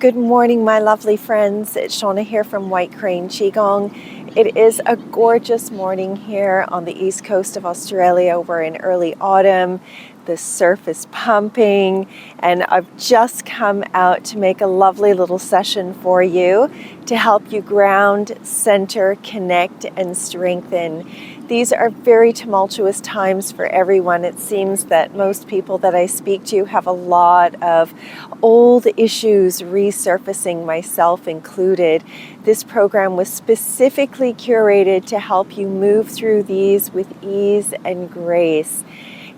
Good morning, my lovely friends. It's Shauna here from White Crane Qigong. It is a gorgeous morning here on the east coast of Australia. We're in early autumn. The surf is pumping, and I've just come out to make a lovely little session for you to help you ground, center, connect, and strengthen. These are very tumultuous times for everyone. It seems that most people that I speak to have a lot of old issues resurfacing, myself included. This program was specifically curated to help you move through these with ease and grace.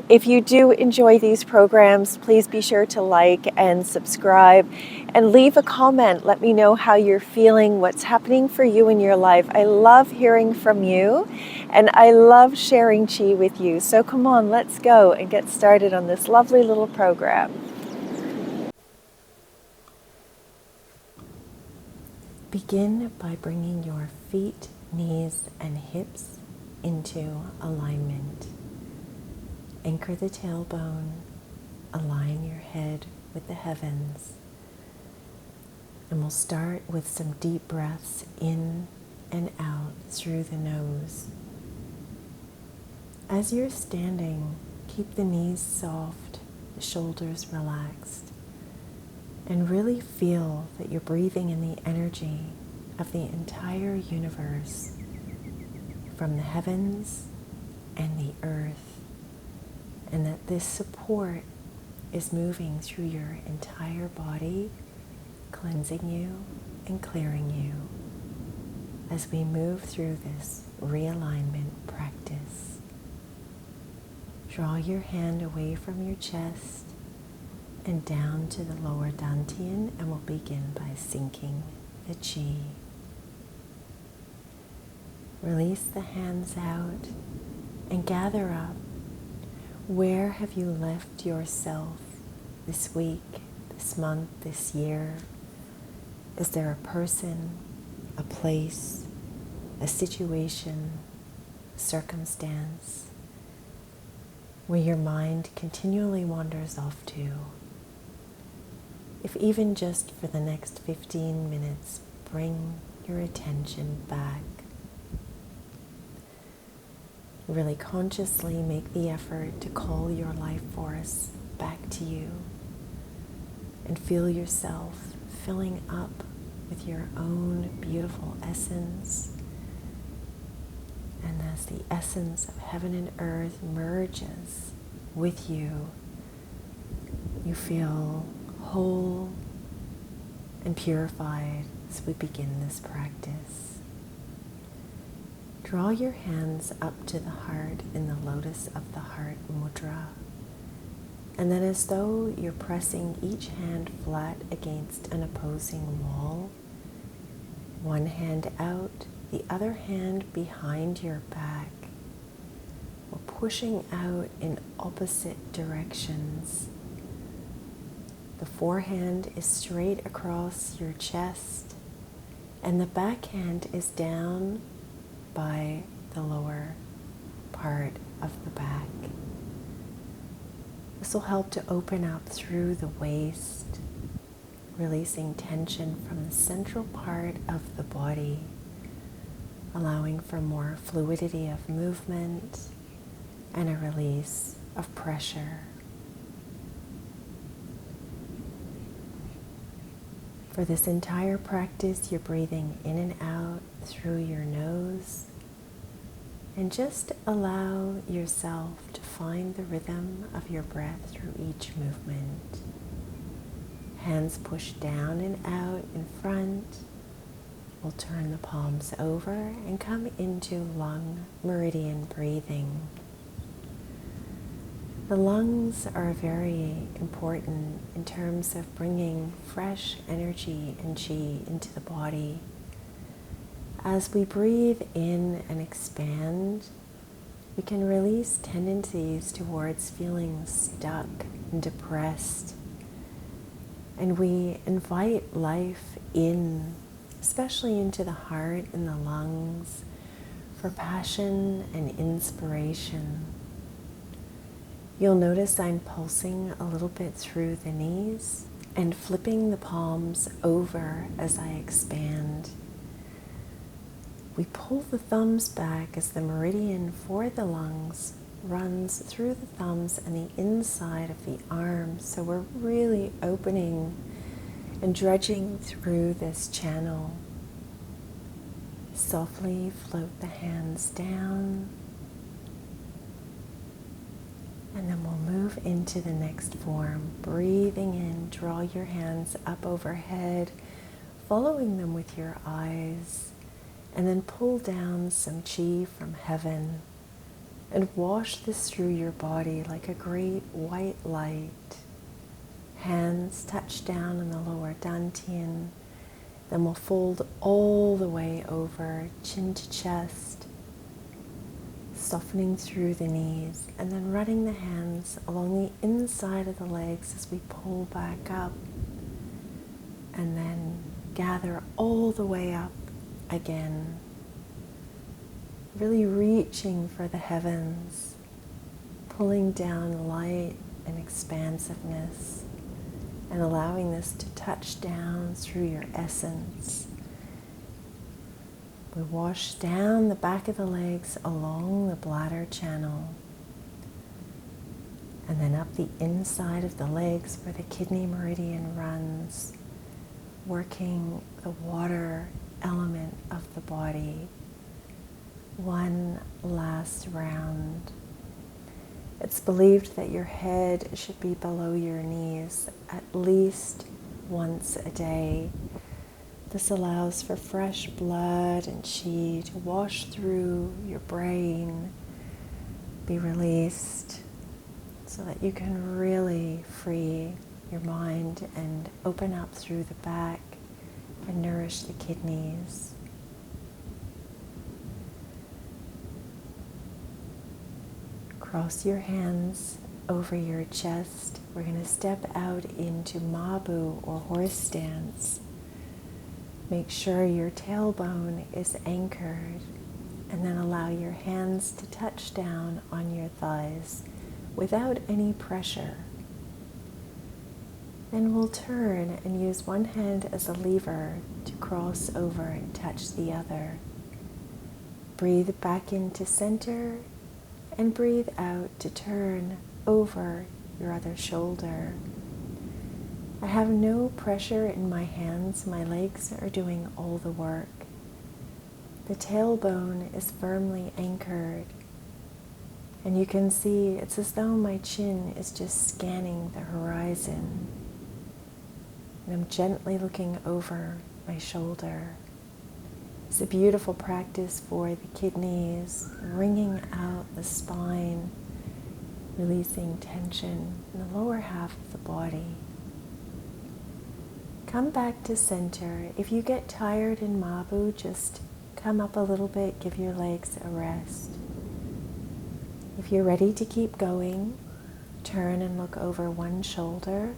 If you do enjoy these programs, please be sure to like and subscribe and leave a comment. Let me know how you're feeling, what's happening for you in your life. I love hearing from you and I love sharing Chi with you. So come on, let's go and get started on this lovely little program. Begin by bringing your feet, knees, and hips into alignment. Anchor the tailbone, align your head with the heavens, and we'll start with some deep breaths in and out through the nose. As you're standing, keep the knees soft, the shoulders relaxed, and really feel that you're breathing in the energy of the entire universe, from the heavens and the earth, and that this support is moving through your entire body, cleansing you and clearing you as we move through this realignment practice. Draw your hand away from your chest and down to the lower dantian, and we'll begin by sinking the chi. Release the hands out and gather up. Where have you left yourself this week, this month, this year? Is there a person, a place, a situation, a circumstance where your mind continually wanders off to? If even just for the next 15 minutes, bring your attention back. Really consciously make the effort to call your life force back to you and feel yourself filling up with your own beautiful essence. And as the essence of heaven and earth merges with you, you feel whole and purified as we begin this practice. Draw your hands up to the heart in the lotus of the heart mudra. And then, as though you're pressing each hand flat against an opposing wall, one hand out, the other hand behind your back. We're pushing out in opposite directions. The forehand is straight across your chest, and the backhand is down by the lower part of the back. This will help to open up through the waist, releasing tension from the central part of the body, allowing for more fluidity of movement and a release of pressure. For this entire practice, you're breathing in and out through your nose, and just allow yourself to find the rhythm of your breath through each movement. Hands push down and out in front. We'll turn the palms over and come into lung meridian breathing. The lungs are very important in terms of bringing fresh energy and chi into the body. As we breathe in and expand, we can release tendencies towards feeling stuck and depressed. And we invite life in, especially into the heart and the lungs, for passion and inspiration. You'll notice I'm pulsing a little bit through the knees and flipping the palms over as I expand. We pull the thumbs back as the meridian for the lungs runs through the thumbs and the inside of the arms. So we're really opening and dredging through this channel. Softly float the hands down, and then we'll move into the next form. Breathing in, draw your hands up overhead, following them with your eyes, and then pull down some chi from heaven and wash this through your body like a great white light. Hands touch down in the lower dantian. Then we'll fold all the way over, chin to chest, softening through the knees, and then running the hands along the inside of the legs as we pull back up, and then gather all the way up again. Really reaching for the heavens, pulling down light and expansiveness, and allowing this to touch down through your essence. We wash down the back of the legs along the bladder channel, and then up the inside of the legs where the kidney meridian runs, working the water element of the body. One last round. It's believed that your head should be below your knees at least once a day. This allows for fresh blood and chi to wash through your brain, be released, so that you can really free your mind and open up through the back and nourish the kidneys. Cross your hands over your chest. We're going to step out into Mabu or horse stance. Make sure your tailbone is anchored, and then allow your hands to touch down on your thighs without any pressure. Then we'll turn and use one hand as a lever to cross over and touch the other. Breathe back into center and breathe out to turn over your other shoulder. I have no pressure in my hands. My legs are doing all the work. The tailbone is firmly anchored, and you can see it's as though my chin is just scanning the horizon, and I'm gently looking over my shoulder. It's a beautiful practice for the kidneys, wringing out the spine, releasing tension in the lower half of the body. Come back to center. If you get tired in Mabu, just come up a little bit, give your legs a rest. If you're ready to keep going, turn and look over one shoulder,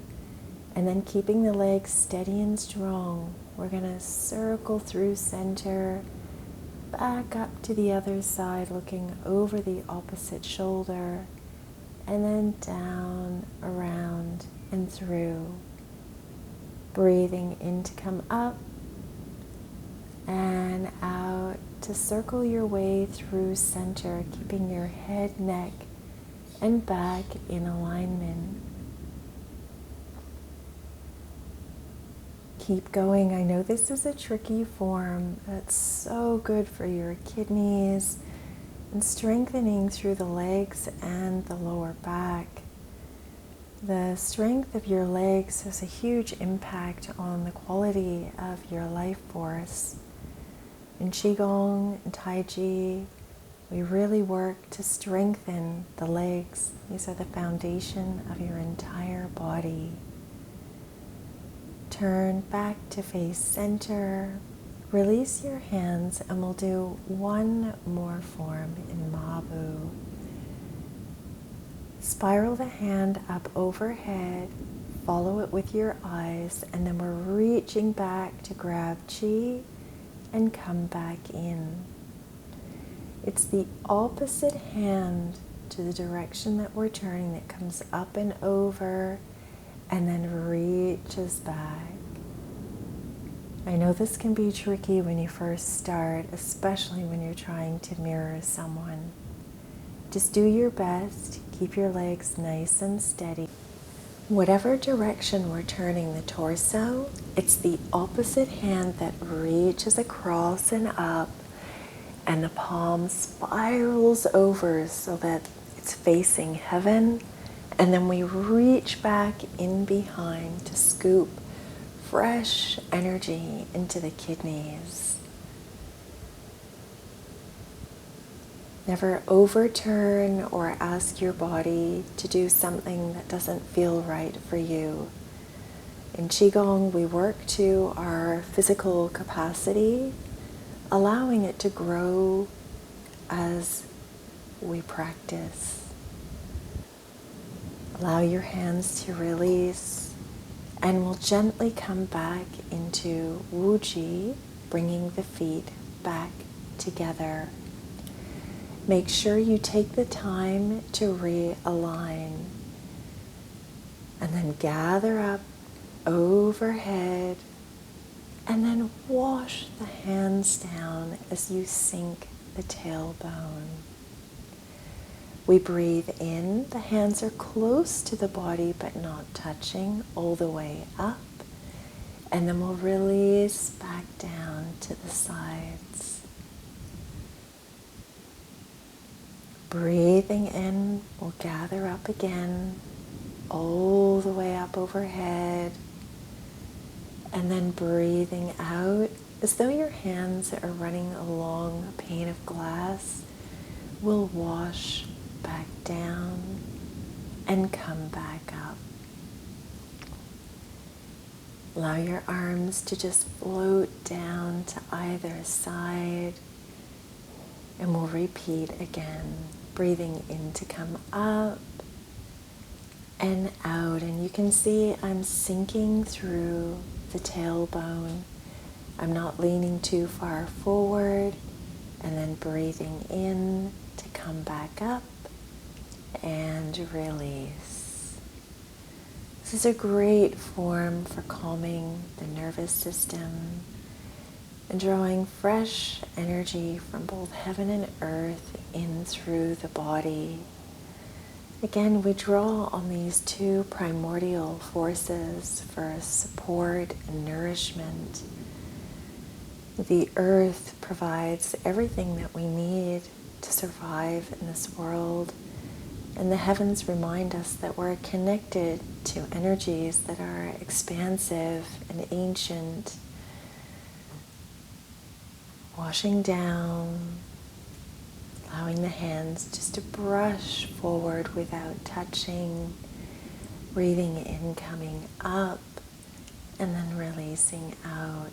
and then keeping the legs steady and strong, we're going to circle through center, back up to the other side, looking over the opposite shoulder, and then down, around, and through. Breathing in to come up, and out to circle your way through center, keeping your head, neck, and back in alignment. Keep going. I know this is a tricky form, but it's so good for your kidneys and strengthening through the legs and the lower back. The strength of your legs has a huge impact on the quality of your life force. In Qigong and Tai Chi, we really work to strengthen the legs. These are the foundation of your entire body. Turn back to face center. Release your hands, and we'll do one more form in Mabu. Spiral the hand up overhead, follow it with your eyes, and then we're reaching back to grab chi and come back in. It's the opposite hand to the direction that we're turning that comes up and over and then reaches back. I know this can be tricky when you first start, especially when you're trying to mirror someone. Just do your best, keep your legs nice and steady. Whatever direction we're turning the torso, it's the opposite hand that reaches across and up, and the palm spirals over so that it's facing heaven, and then we reach back in behind to scoop fresh energy into the kidneys. Never overturn or ask your body to do something that doesn't feel right for you. In Qigong, we work to our physical capacity, allowing it to grow as we practice. Allow your hands to release, and we'll gently come back into Wuji, bringing the feet back together. Make sure you take the time to realign, and then gather up overhead, and then wash the hands down as you sink the tailbone. We breathe in, the hands are close to the body but not touching, all the way up, and then we'll release back down to the sides. Breathing in, we'll gather up again, all the way up overhead, and then breathing out as though your hands are running along a pane of glass. We'll wash back down and come back up. Allow your arms to just float down to either side, and we'll repeat again. Breathing in to come up and out, and you can see I'm sinking through the tailbone. I'm not leaning too far forward, and then breathing in to come back up and release. This is a great form for calming the nervous system and drawing fresh energy from both heaven and earth in through the body. Again, we draw on these two primordial forces for support and nourishment. The earth provides everything that we need to survive in this world, and the heavens remind us that we're connected to energies that are expansive and ancient. Washing down, allowing the hands just to brush forward without touching, breathing in, coming up, and then releasing out.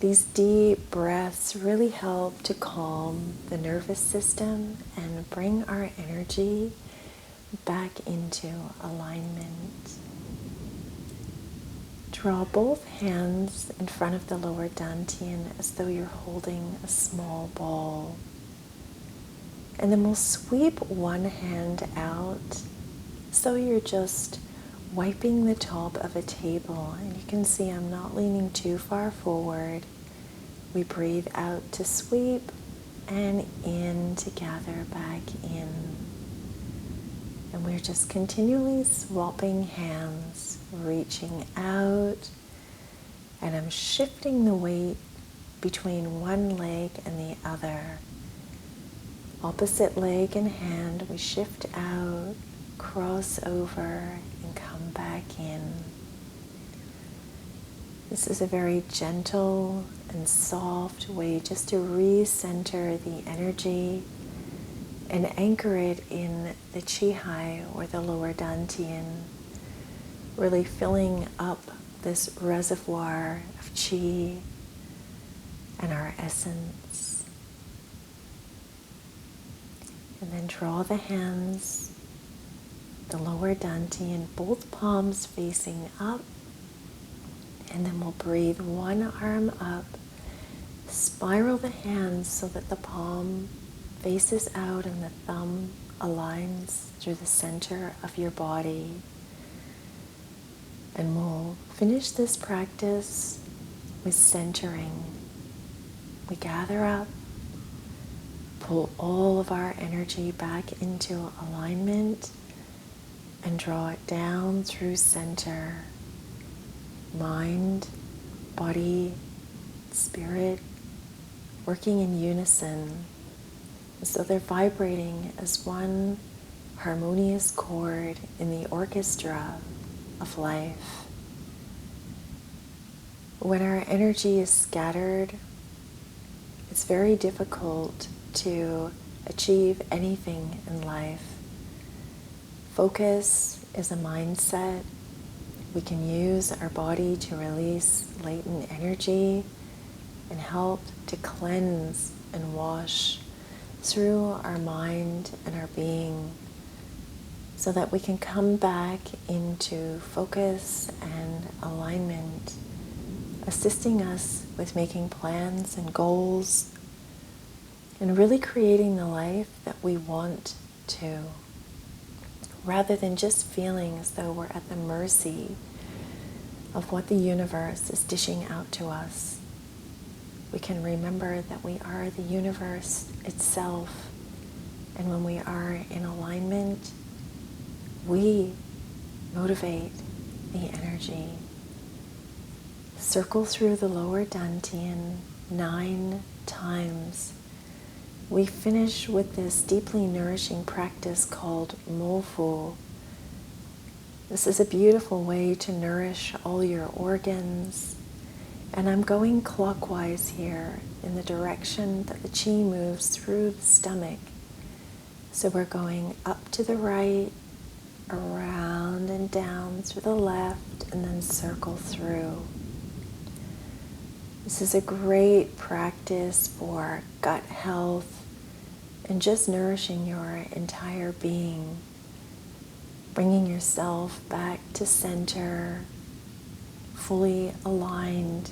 These deep breaths really help to calm the nervous system and bring our energy back into alignment. Draw both hands in front of the lower dantian as though you're holding a small ball. And then we'll sweep one hand out so you're just wiping the top of a table. And you can see I'm not leaning too far forward. We breathe out to sweep and in to gather back in. And we're just continually swapping hands, reaching out, and I'm shifting the weight between one leg and the other. Opposite leg and hand, we shift out, cross over, and come back in. This is a very gentle and soft way just to recenter the energy and anchor it in the chi or the lower dantian, really filling up this reservoir of chi and our essence. And then draw the hands, the lower dantian, both palms facing up, and then we'll breathe one arm up, spiral the hands so that the palm faces out and the thumb aligns through the center of your body. And we'll finish this practice with centering. We gather up, pull all of our energy back into alignment, and draw it down through center. Mind, body, spirit, working in unison, as though they're vibrating as one harmonious chord in the orchestra of life. When our energy is scattered, it's very difficult to achieve anything in life. Focus is a mindset. We can use our body to release latent energy and help to cleanse and wash through our mind and our being, so that we can come back into focus and alignment, assisting us with making plans and goals and really creating the life that we want to, rather than just feeling as though we're at the mercy of what the universe is dishing out to us. We can remember that we are the universe itself, and when we are in alignment, we motivate the energy. Circle through the lower dantian 9 times. We finish with this deeply nourishing practice called mofu. This is a beautiful way to nourish all your organs. And I'm going clockwise here in the direction that the chi moves through the stomach. So we're going up to the right, around and down through the left, and then circle through. This is a great practice for gut health and just nourishing your entire being, bringing yourself back to center, fully aligned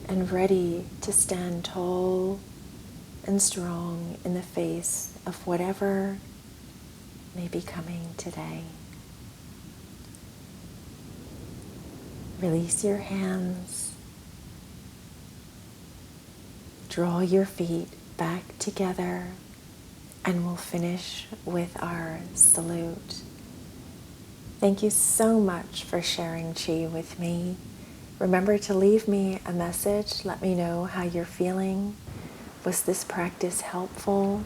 and ready to stand tall and strong in the face of whatever may be coming today. Release your hands. Draw your feet back together, and we'll finish with our salute. Thank you so much for sharing chi with me. Remember to leave me a message. Let me know how you're feeling. Was this practice helpful?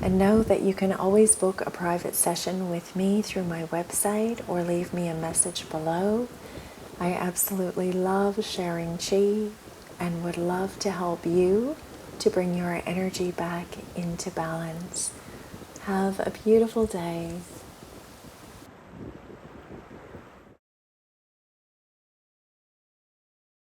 And know that you can always book a private session with me through my website or leave me a message below. I absolutely love sharing chi and would love to help you to bring your energy back into balance. Have a beautiful day.